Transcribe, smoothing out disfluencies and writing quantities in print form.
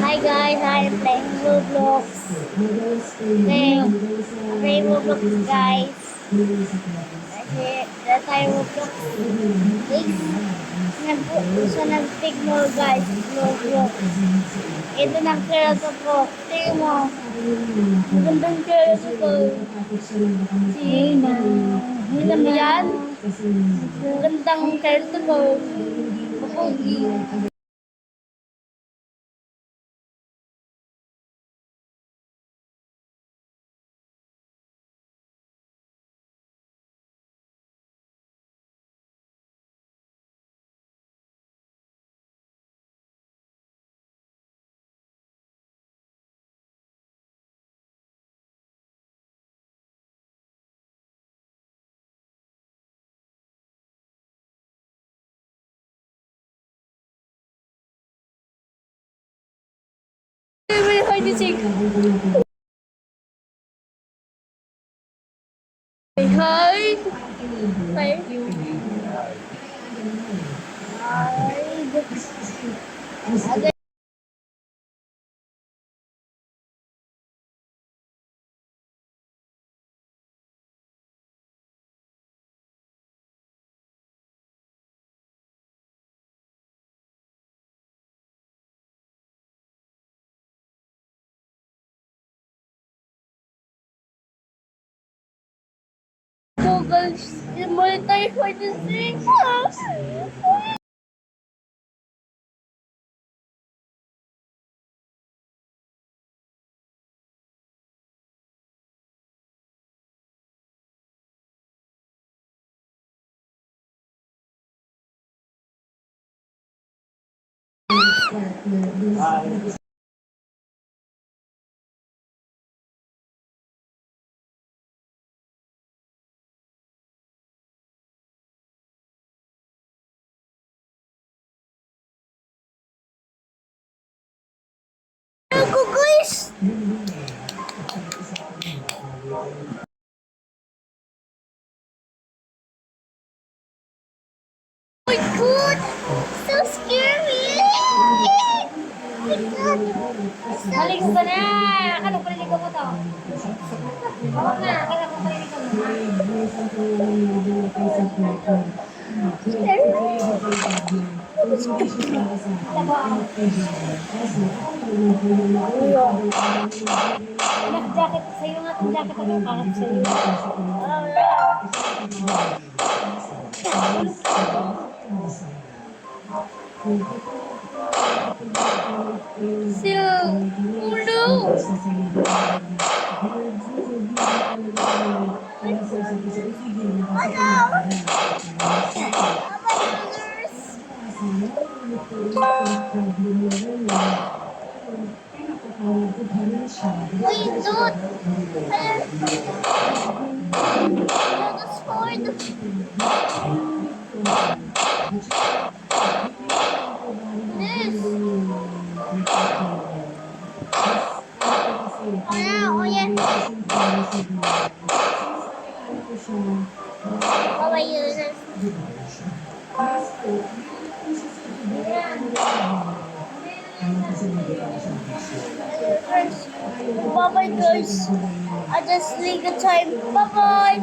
Hi guys, I'm playing Roblox. Okay, I'm playing Roblox guys. Kasi wala tayo Roblox. Guys, sa nag-signal guys, Roblox. Ito ng kreato ko. Tingnan mo. Magandang kreato ko. Sina. Alam mo yan? Magandang kreato ko. Mapogi. Hi. Hi. Hi. So guys, monetize for the six. Ako guys. Oh my god, so scary. Oh my god. Haling ka na. Akala ko palinig mo to. Oo nga, akala ko palinig mo. Nag-jacket sa'yo nga itong jacket ako kakap sa'yo. So, oh no! Oh no! Wait, dude! That's hard! This! Oh yeah, oh yeah! What about you? Bye bye guys. I just leave the time. Bye bye.